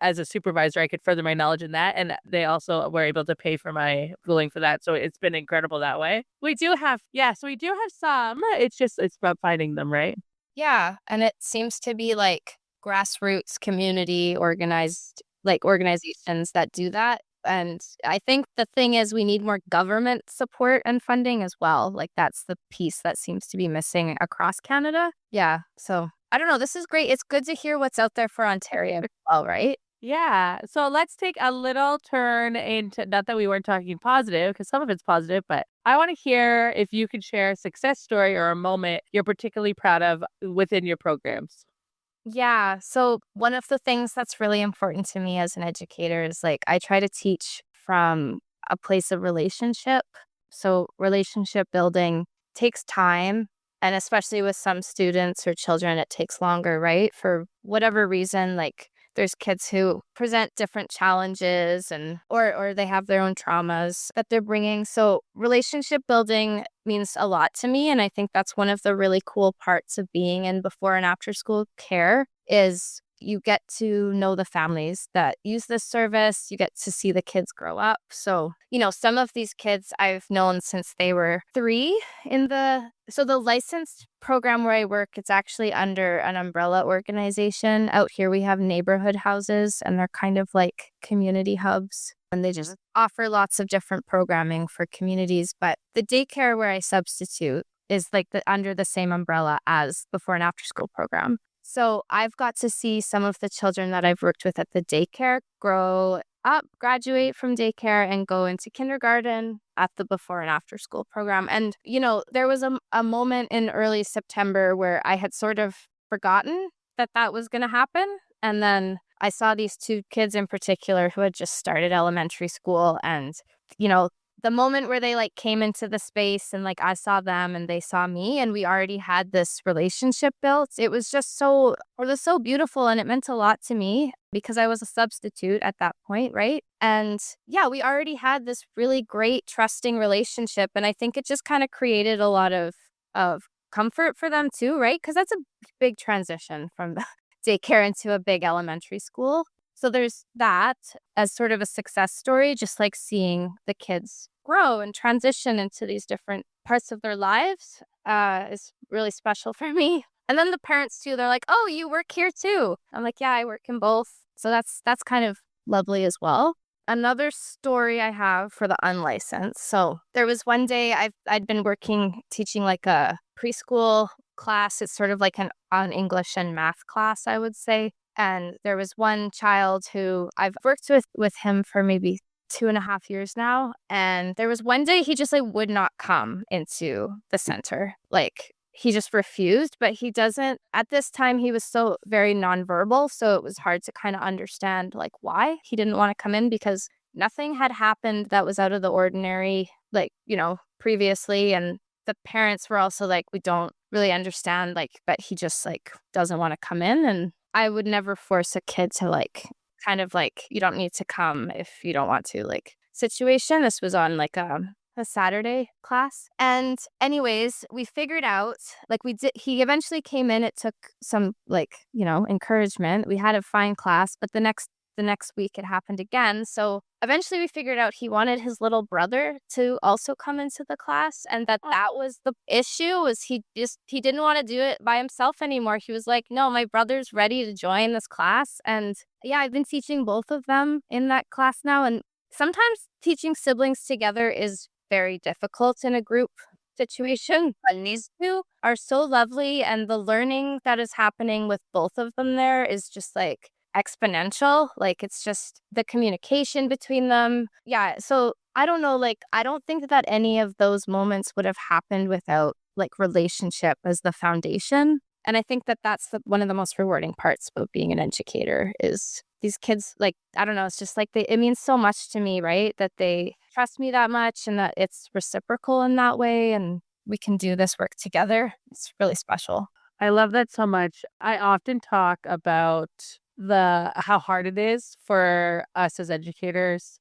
as a supervisor, I could further my knowledge in that. And they also were able to pay for my schooling for that. So it's been incredible that way. We do have some. It's about finding them, right?
Yeah. And it seems to be like grassroots community organized, like organizations that do that. And I think the thing is we need more government support and funding as well. Like that's the piece that seems to be missing across Canada. Yeah. So I don't know. This is great. It's good to hear what's out there for Ontario as well, right?
Yeah. So let's take a little turn into, not that we weren't talking positive, because some of it's positive, but I want to hear if you could share a success story or a moment you're particularly proud of within your programs.
Yeah. So one of the things that's really important to me as an educator is like I try to teach from a place of relationship. So relationship building takes time. And especially with some students or children, it takes longer, right? For whatever reason, like there's kids who present different challenges and or they have their own traumas that they're bringing. So relationship building means a lot to me, and I think that's one of the really cool parts of being in before and after school care is you get to know the families that use this service. You get to see the kids grow up. So, some of these kids I've known since they were 3 so the licensed program where I work, it's actually under an umbrella organization. Out here, we have neighborhood houses and they're kind of like community hubs. And they just offer lots of different programming for communities. But the daycare where I substitute is like under the same umbrella as before and after school program. So I've got to see some of the children that I've worked with at the daycare grow up, graduate from daycare, and go into kindergarten at the before and after school program. And, there was a moment in early September where I had sort of forgotten that was going to happen. And then I saw these 2 kids in particular who had just started elementary school. And, the moment where they like came into the space and like I saw them and they saw me and we already had this relationship built, it was so beautiful. And it meant a lot to me because I was a substitute at that point, right? And yeah, we already had this really great trusting relationship. And I think it just kind of created a lot of comfort for them too, right? Because that's a big transition from the daycare into a big elementary school. So there's that as sort of a success story, just like seeing the kids grow and transition into these different parts of their lives is really special for me. And then the parents too, they're like, "Oh, you work here too." I'm like, "Yeah, I work in both." So that's kind of lovely as well. Another story I have for the unlicensed. So there was one day I'd been working teaching like a preschool class. It's sort of like an English and math class, I would say. And there was one child who I've worked with him for maybe 2.5 years now. And there was one day he just like would not come into the center. Like he just refused, but he doesn't at this time he was so very nonverbal. So it was hard to kind of understand like why he didn't want to come in because nothing had happened that was out of the ordinary, like, previously. And the parents were also like, we don't really understand, like, but he just like doesn't want to come in. And I would never force a kid to like kind of like, you don't need to come if you don't want to, like, situation. This was on like a Saturday class. And anyways, we figured out like he eventually came in. It took some like, encouragement. We had a fine class, but the next week it happened again. So eventually we figured out he wanted his little brother to also come into the class, and that was the issue. Was he didn't want to do it by himself anymore. He was like, "No, my brother's ready to join this class." And yeah, I've been teaching both of them in that class now, and sometimes teaching siblings together is very difficult in a group situation. And these two are so lovely, and the learning that is happening with both of them there is just like exponential. Like it's just the communication between them. Yeah. So I don't know, like I don't think that any of those moments would have happened without like relationship as the foundation. And I think that that's one of the most rewarding parts about being an educator is these kids, like, I don't know, it's just like it means so much to me, right? That they trust me that much and that it's reciprocal in that way. And we can do this work together. It's really special.
I love that so much. I often talk about how hard it is for us as educators,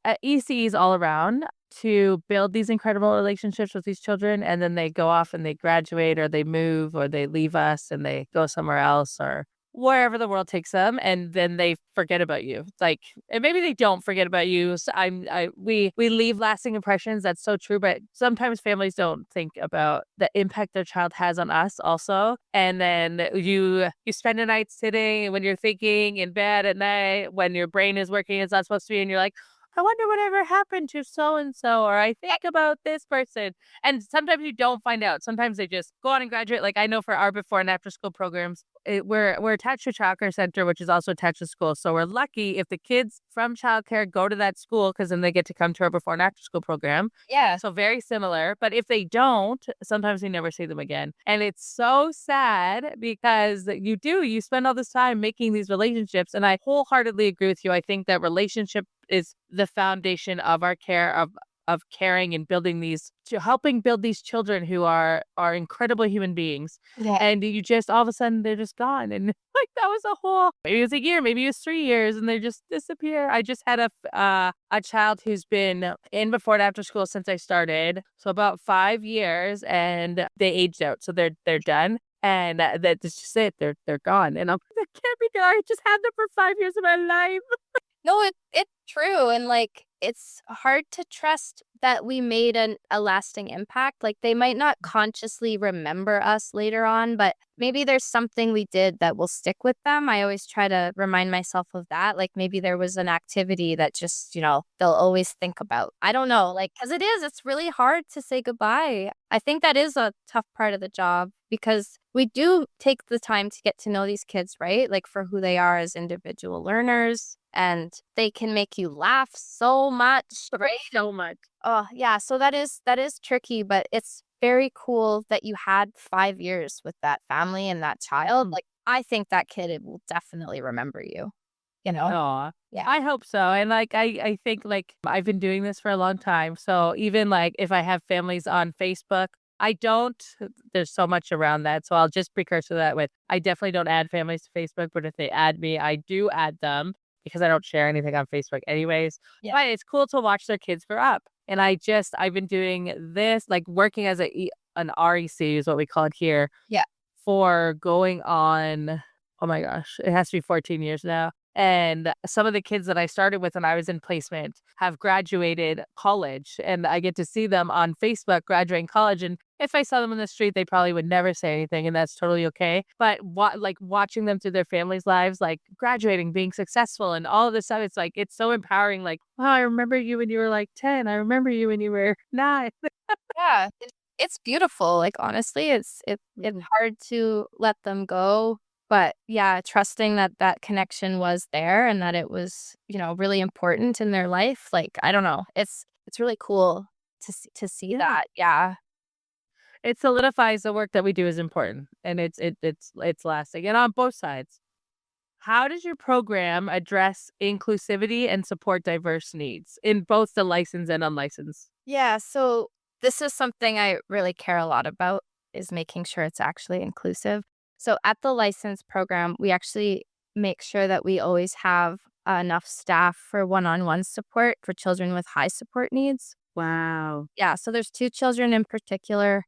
at ECEs all around, to build these incredible relationships with these children, and then they go off and they graduate or they move or they leave us and they go somewhere else or wherever the world takes them, and then they forget about you. Like, and maybe they don't forget about you. So we leave lasting impressions. That's so true. But sometimes families don't think about the impact their child has on us also. And then you spend a night sitting when you're thinking in bed at night when your brain is working it's not supposed to be, and you're like, I wonder whatever happened to so and so, or I think about this person. And sometimes you don't find out. Sometimes they just go on and graduate. Like I know for our before and after school programs, we're attached to a childcare center, which is also attached to school. So we're lucky if the kids from childcare go to that school because then they get to come to our before and after school program.
Yeah.
So very similar. But if they don't, sometimes we never see them again. And it's so sad because you spend all this time making these relationships. And I wholeheartedly agree with you. I think that relationship is the foundation of our care, of caring and helping build these children who are incredible human beings.
Yeah.
And you just all of a sudden they're just gone. And like that was maybe it was a year, maybe it was 3 years, and they just disappear. I just had a child who's been in before and after school since I started, so about 5 years, and they aged out, so they're done. And that's just it. They're gone. And that can't be good. I just had them for 5 years of my life.
No, it's true. And like, it's hard to trust that we made a lasting impact. Like, they might not consciously remember us later on, but maybe there's something we did that will stick with them. I always try to remind myself of that. Like, maybe there was an activity that just, they'll always think about. I don't know. Like, because it's really hard to say goodbye. I think that is a tough part of the job because we do take the time to get to know these kids, right? Like, for who they are as individual learners. And they can make you laugh so much, right?
So much.
Oh, yeah. So that is tricky, but it's very cool that you had 5 years with that family and that child. Like, I think that kid will definitely remember you,
Aw.
Yeah.
I hope so. And like I think like I've been doing this for a long time. So even like if I have families on Facebook, there's so much around that. So I'll just precursor that with I definitely don't add families to Facebook, but if they add me, I do add them because I don't share anything on Facebook anyways.
Yeah.
But it's cool to watch their kids grow up. And I've been doing this, like working as an REC is what we call it here.
Yeah.
For going on, oh my gosh, it has to be 14 years now. And some of the kids that I started with when I was in placement have graduated college, and I get to see them on Facebook graduating college. And if I saw them in the street, they probably would never say anything, and that's totally okay. But like watching them through their families' lives, like graduating, being successful, and all of this stuff, it's like it's so empowering. Like, wow, I remember you when you were like 10. I remember you when you were 9.
Yeah, it's beautiful. Like, honestly, it's hard to let them go. But yeah, trusting that that connection was there and that it was, really important in their life. Like, I don't know. It's really cool to see
Yeah.
that. Yeah.
It solidifies the work that we do is important, and it's lasting, and on both sides. How does your program address inclusivity and support diverse needs in both the licensed and unlicensed?
Yeah, so this is something I really care a lot about is making sure it's actually inclusive. So at the license program, we actually make sure that we always have enough staff for one-on-one support for children with high support needs.
Wow.
Yeah, so there's two children in particular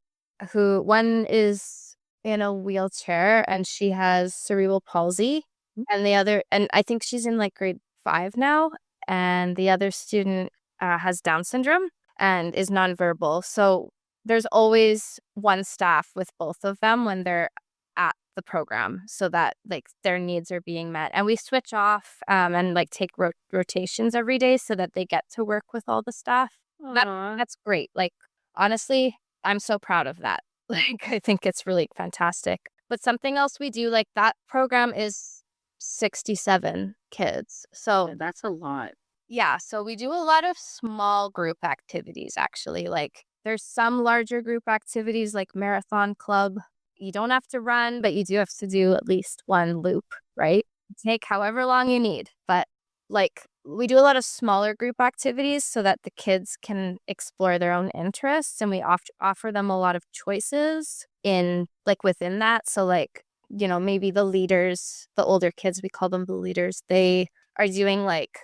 who one is in a wheelchair and she has cerebral palsy and I think she's in like grade 5 now, and the other student has Down syndrome and is nonverbal. So there's always one staff with both of them when they're at the program so that like their needs are being met. And we switch off and like take rotations every day so that they get to work with all the staff. That
Aw.
that's great. Like, honestly, I'm so proud of that. Like, I think it's really fantastic. But something else we do, like that program is 67 kids. So
That's a lot.
yeah, so we do a lot of small group activities actually. Like there's some larger group activities like marathon club. You don't have to run, but you do have to do at least one loop, right? Take however long you need. But like we do a lot of smaller group activities so that the kids can explore their own interests, and we offer them a lot of choices in like within that. So like, maybe the leaders, the older kids, we call them the leaders, they are doing like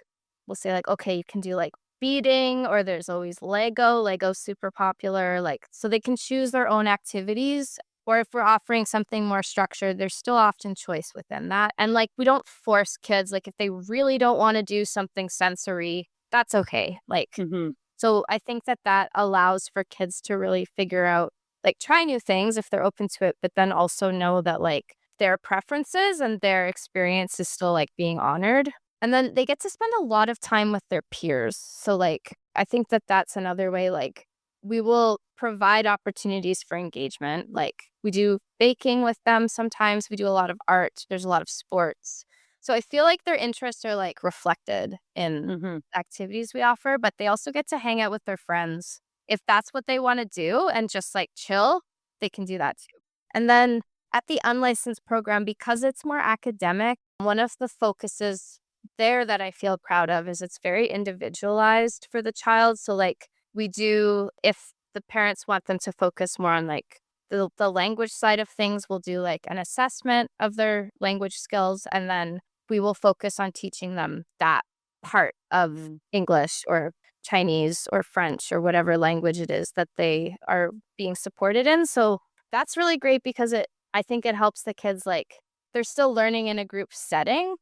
we'll say like, okay, you can do like beading, or there's always Lego. Lego's super popular. Like, so they can choose their own activities. Or if we're offering something more structured, there's still often choice within that. And like, we don't force kids. Like, if they really don't want to do something sensory, that's okay. Like,
Hmm.
so I think that that allows for kids to really figure out, like, try new things if they're open to it, but then also know that like their preferences and their experience is still like being honored. And then they get to spend a lot of time with their peers. So, like, I think that that's another way, like, we will provide opportunities for engagement. Like, we do baking with them sometimes. We do a lot of art. There's a lot of sports. So I feel like their interests are, like, reflected in
Hmm.
activities we offer, but they also get to hang out with their friends. If that's what they want to do and just, like, chill, they can do that too. And then at the unlicensed program, because it's more academic, one of the focuses there that I feel proud of is it's very individualized for the child. So like we do, if the parents want them to focus more on like the language side of things, we'll do like an assessment of their language skills, and then we will focus on teaching them that part of English or Chinese or French or whatever language it is that they are being supported in. So that's really great because I think it helps the kids, like, they're still learning in a group setting.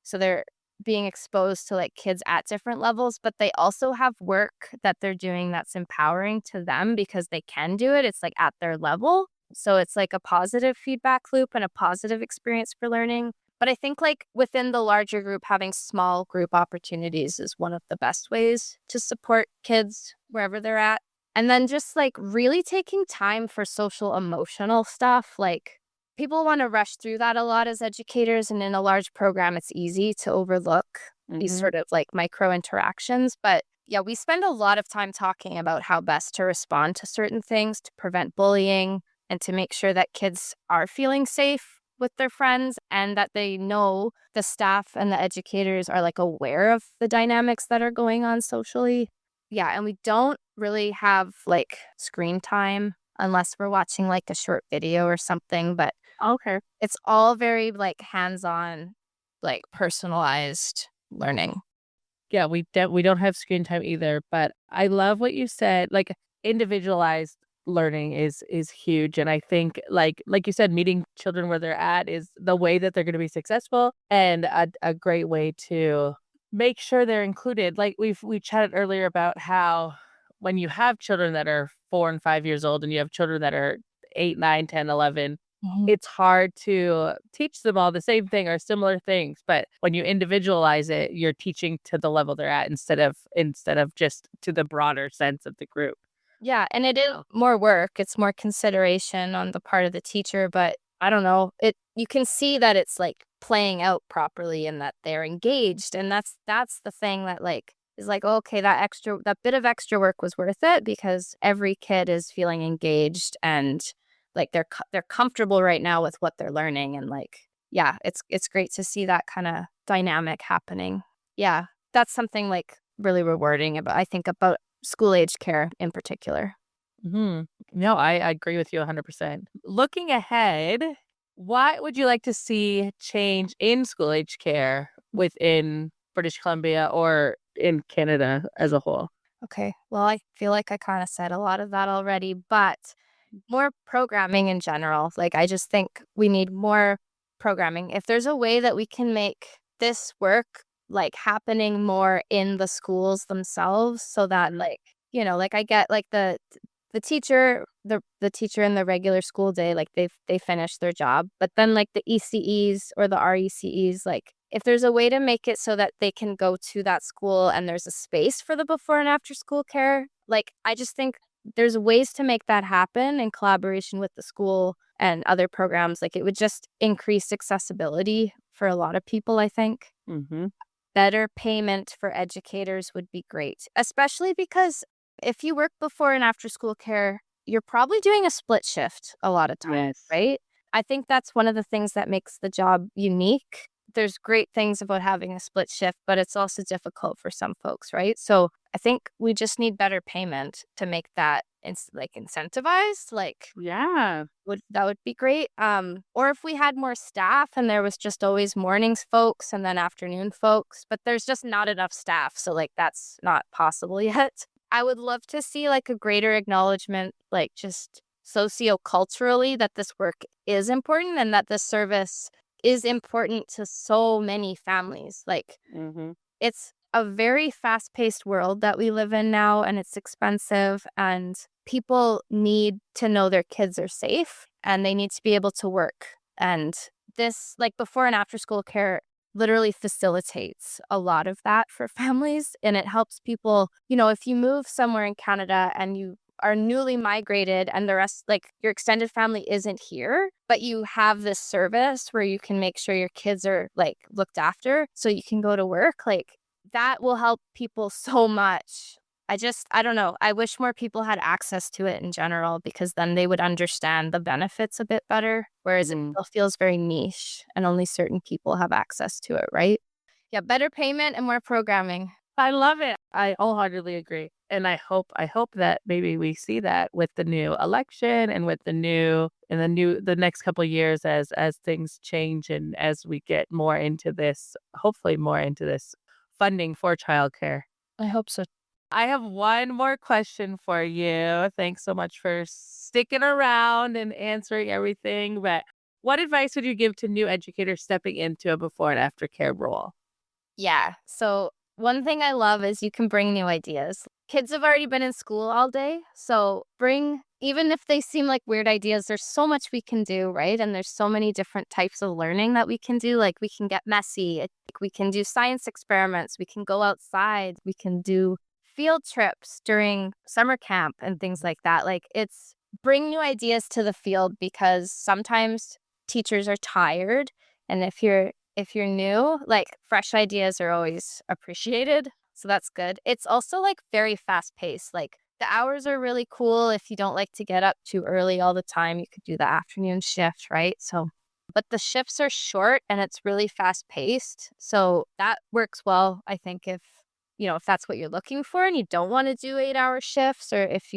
So they're being exposed to like kids at different levels, but they also have work that they're doing that's empowering to them because they can do it. It's like at their level. So it's like a positive feedback loop and a positive experience for learning. But I think like within the larger group, having small group opportunities is one of the best ways to support kids wherever they're at. And then just like really taking time for social emotional stuff. Like, people want to rush through that a lot as educators, and in a large program, it's easy to overlook these
Hmm.
sort of like micro interactions. But yeah, we spend a lot of time talking about how best to respond to certain things to prevent bullying and to make sure that kids are feeling safe with their friends and that they know the staff and the educators are like aware of the dynamics that are going on socially. Yeah, and we don't really have like screen time unless we're watching like a short video or something, but
Okay.
it's all very like hands-on, like personalized learning.
Yeah, we don't have screen time either, but I love what you said, like individualized. learning is huge. And I think like you said, meeting children where they're at is the way that they're going to be successful, and a great way to make sure they're included. Like we chatted earlier about how when you have children that are 4 and 5 years old and you have children that are 8, 9, 10, 11,
Mhm.
it's hard to teach them all the same thing or similar things. But when you individualize it, you're teaching to the level they're at instead of just to the broader sense of the group.
Yeah, and it is more work, it's more consideration on the part of the teacher, but I don't know, you can see that it's, like, playing out properly and that they're engaged, and that's the thing that, like, is like, "Okay, that bit of extra work was worth it," because every kid is feeling engaged and, like, they're comfortable right now with what they're learning, and, like, yeah, it's great to see that kinda dynamic happening. Yeah, that's something, like, really rewarding about I think about school-age care in particular.
Mhm. No, I agree with you 100%. Looking ahead, what would you like to see change in school age care within British Columbia or in Canada as a whole?
Okay, well, I feel like I kinda said a lot of that already, but more programming in general. Like, I just think we need more programming. If there's a way that we can make this work, like, happening more in the schools themselves so that, like, like, I get, like, the teacher in the regular school day, like, they finish their job, but then, like, the ECEs or the RECEs, like, if there's a way to make it so that they can go to that school and there's a space for the before and after school care, like, I just think there's ways to make that happen in collaboration with the school and other programs, like, it would just increase accessibility for a lot of people, I think.
Mhm.
Better payment for educators would be great, especially because if you work before and after school care, you're probably doing a split shift a lot of times,
Yes.
right? I think that's one of the things that makes the job unique. There's great things about having a split shift, but it's also difficult for some folks, right? So I think we just need better payment to make that like incentivized. Like
Yeah.
that would be great. Or if we had more staff and there was just always mornings folks and then afternoon folks, but there's just not enough staff, so like that's not possible yet. I would love to see like a greater acknowledgement, like just socioculturally, that this work is important and that this service is important to so many families. Like
Mhm.
it's a very fast-paced world that we live in now, and it's expensive, and people need to know their kids are safe, and they need to be able to work. And this, like, before and after school care literally facilitates a lot of that for families, and it helps people, if you move somewhere in Canada and you are newly migrated and the rest, like, your extended family isn't here, but you have this service where you can make sure your kids are, like, looked after so you can go to work, like, that will help people so much. I don't know. I wish more people had access to it in general because then they would understand the benefits a bit better, whereas it
Mhm.
still feels very niche and only certain people have access to it, right? Yeah, better payment and more programming.
I love it. I wholeheartedly agree. And I hope that maybe we see that with the new election and with the next couple of years as things change and as we get more into this, hopefully more into this funding for childcare.
I hope so.
I have one more question for you. Thanks so much for sticking around and answering everything. But what advice would you give to new educators stepping into a before and after care role?
Yeah. So one thing I love is you can bring new ideas. Kids have already been in school all day. So even if they seem like weird ideas, there's so much we can do, right? And there's so many different types of learning that we can do. Like we can get messy, we can do science experiments, we can go outside, we can do field trips during summer camp and things like that. Like it's bring new ideas to the field because sometimes teachers are tired. And if you're new, like, fresh ideas are always appreciated, so that's good. It's also, like, very fast-paced, like, the hours are really cool if you don't like to get up too early all the time, you could do the afternoon shift, right? So but the shifts are short and it's really fast-paced, so that works well, I think, if that's what you're looking for and you don't wanna do 8-hour shifts or if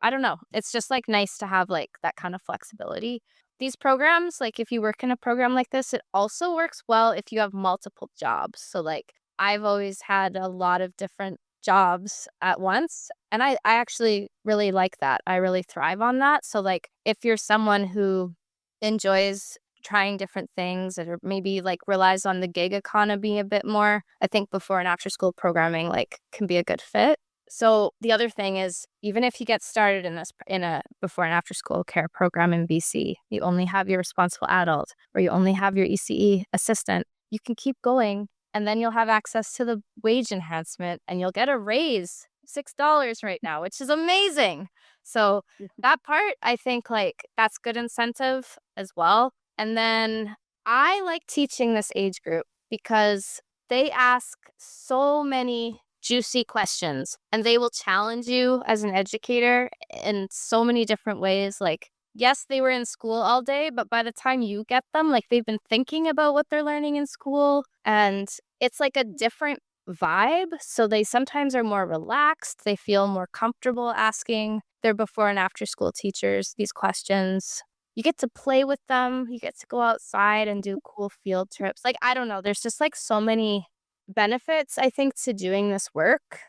I don't know. It's just, like, nice to have, like, that kind of flexibility. These programs, like, if you work in a program like this, it also works well if you have multiple jobs. So, like, I've always had a lot of different jobs at once. And I actually really like that. I really thrive on that. So like if you're someone who enjoys trying different things or maybe like relies on the gig economy a bit more, I think before and after school programming like can be a good fit. So the other thing is, even if you get started in a before and after school care program in BC, you only have your responsible adult or you only have your ECE assistant, you can keep going and then you'll have access to the wage enhancement and you'll get a raise, $6 right now, which is amazing. So that part, I think like that's good incentive as well. And then I like teaching this age group because they ask so many juicy questions and they will challenge you as an educator in so many different ways. Like, yes, they were in school all day, but by the time you get them, like they've been thinking about what they're learning in school and it's like a different vibe. So they sometimes are more relaxed. They feel more comfortable asking their before and after school teachers these questions. You get to play with them. You get to go outside and do cool field trips. Like, I don't know. There's just like so many benefits, I think, to doing this work.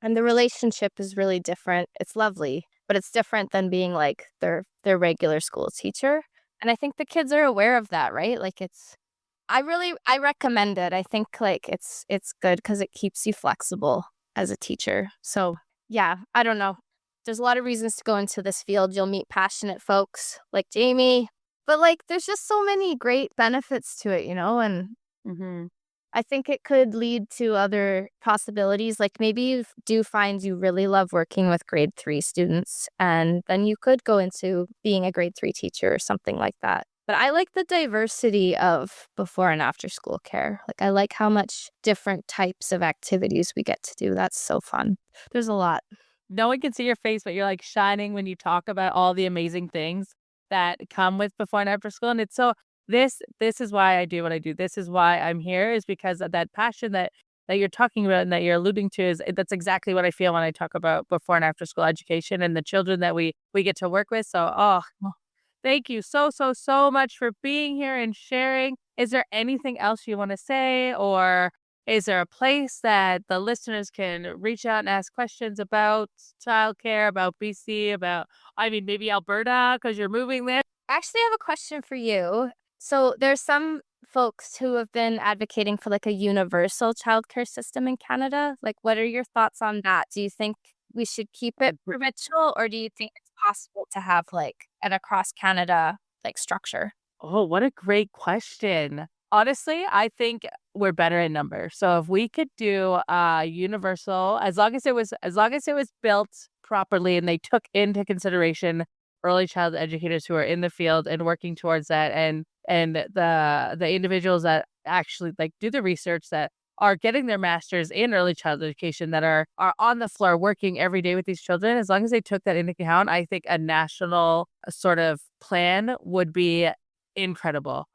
And the relationship is really different. It's lovely, but it's different than being like their regular school teacher. And I think the kids are aware of that, right? Like I recommend it. I think like it's good because it keeps you flexible as a teacher. So yeah, I don't know. There's a lot of reasons to go into this field. You'll meet passionate folks like Jamie, but like there's just so many great benefits to it, and
Mm-hmm.
I think it could lead to other possibilities. Like maybe you do find you really love working with grade 3 students, and then you could go into being a grade 3 teacher or something like that. But I like the diversity of before and after school care. Like I like how much different types of activities we get to do. That's so fun. There's a lot.
No one can see your face, but you're like shining when you talk about all the amazing things that come with before and after school. And it's so this is why I do what I do. This is why I'm here, is because of that passion that you're talking about and that you're alluding to. That's exactly what I feel when I talk about before and after school education and the children that we get to work with. So thank you so much for being here and sharing. Is there anything else you want to say, or is there a place that the listeners can reach out and ask questions about childcare, about BC, about, I mean, maybe Alberta because you're moving there?
Actually, I have a question for you. So there's some folks who have been advocating for like a universal childcare system in Canada. Like, what are your thoughts on that? Do you think we should keep it provincial, or do you think it's possible to have like an across Canada like structure?
Oh, what a great question. Honestly, I think we're better in numbers. So if we could do universal, as long as it was built properly and they took into consideration early child educators who are in the field and working towards that, and the individuals that actually like do the research, that are getting their masters in early child education, that are on the floor working every day with these children, as long as they took that into account, I think a national sort of plan would be incredible.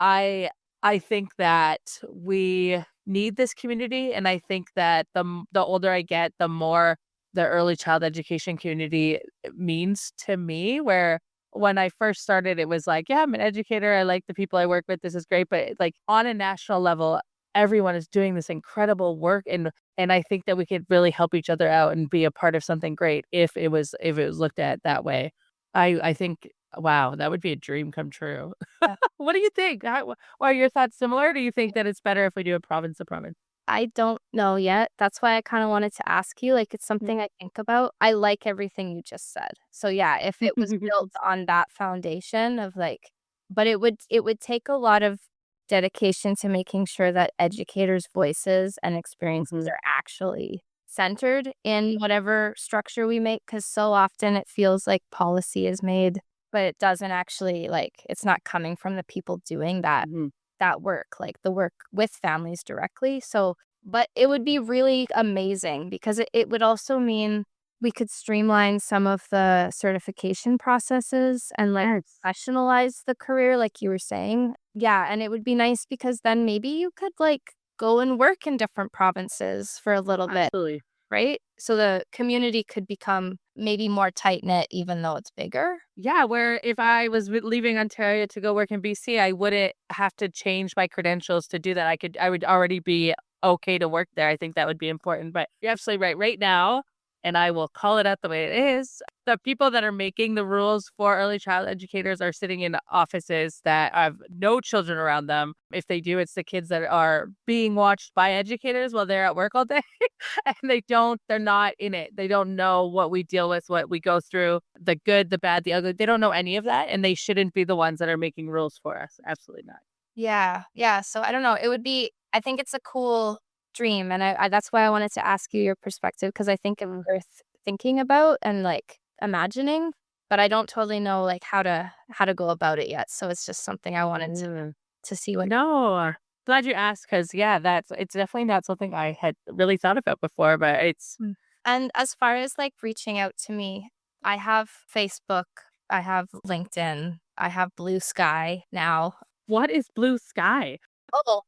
I think that we need this community, and I think that the older I get, the more the early child education community means to me. Where when I first started, it was like, yeah, I'm an educator. I like the people I work with. This is great. But like on a national level, everyone is doing this incredible work, and I think that we could really help each other out and be a part of something great if it was looked at that way. I think, wow, that would be a dream come true.
Yeah.
What do you think? Are your thoughts similar? Do you think that it's better if we do it province to province?
I don't know yet. That's why I kind of wanted to ask you. Like, it's something I think about. I like everything you just said. So yeah, if it was built on that foundation of like, but it would take a lot of dedication to making sure that educators' voices and experiences
Mhm.
are actually centered in whatever structure we make. Because so often it feels like policy is made, but it doesn't actually like it's not coming from the people doing
Mhm.
that work, like the work with families directly. So, but it would be really amazing because it would also mean we could streamline some of the certification processes and like
Yes,
professionalize the career, like you were saying. Yeah. And it would be nice because then maybe you could like go and work in different provinces for a little bit,
absolutely.
right? So the community could become maybe more tight knit, even though it's bigger.
Yeah, where if I was leaving Ontario to go work in BC, I wouldn't have to change my credentials to do that. I would already be okay to work there. I think that would be important. But you're absolutely right. Right now, and I will call it out the way it is, the people that are making the rules for early child educators are sitting in offices that have no children around them. If they do, it's the kids that are being watched by educators while they're at work all day. And they're not in it. They don't know what we deal with, what we go through, the good, the bad, the ugly. They don't know any of that. And they shouldn't be the ones that are making rules for us. Absolutely not.
Yeah. Yeah. So I don't know. I think it's a cool dream. And that's why I wanted to ask you your perspective, because I think it's worth thinking about and like imagining, but I don't totally know like how to go about it yet. So it's just something I wanted to see what.
No, glad you asked because, yeah, it's definitely not something I had really thought about before, but it's.
And as far as like reaching out to me, I have Facebook, I have LinkedIn, I have Blue Sky now.
What is Blue Sky?
Oh,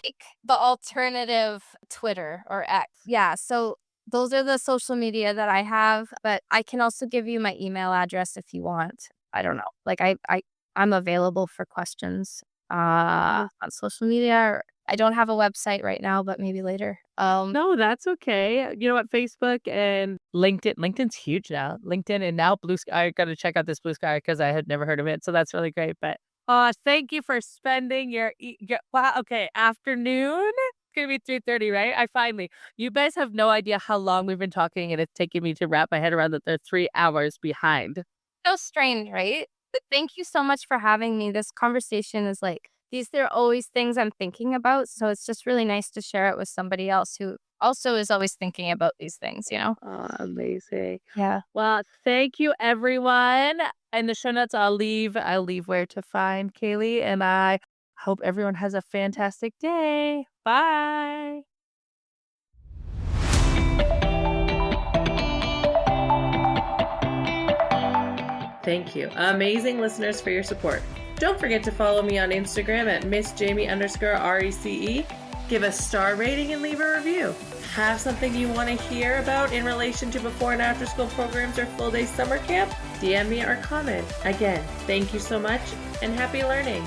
like the alternative Twitter or X. Yeah. So those are the social media that I have, but I can also give you my email address if you want. I don't know. Like I'm available for questions on social media. I don't have a website right now, but maybe later.
No, that's okay. You know what? Facebook and LinkedIn. LinkedIn's huge now. LinkedIn and now Blue Sky. I got to check out this Blue Sky because I had never heard of it. So that's really great. But thank you for spending your wow. Okay, afternoon. It's gonna be 3:30, right? You guys have no idea how long we've been talking, and it's taking me to wrap my head around that they're 3 hours behind.
So strange, right? But thank you so much for having me. This conversation is like, these are always things I'm thinking about. So it's just really nice to share it with somebody else who also is always thinking about these things, you know?
Oh, amazing.
Yeah.
Well, thank you, everyone. In the show notes, I'll leave where to find Cayley, and I hope everyone has a fantastic day. Bye. Thank you, amazing listeners, for your support. Don't forget to follow me on Instagram at MissJamie_RECE. Give a star rating and leave a review. Have something you want to hear about in relation to before and after school programs or full day summer camp? DM me or comment. Again, thank you so much and happy learning.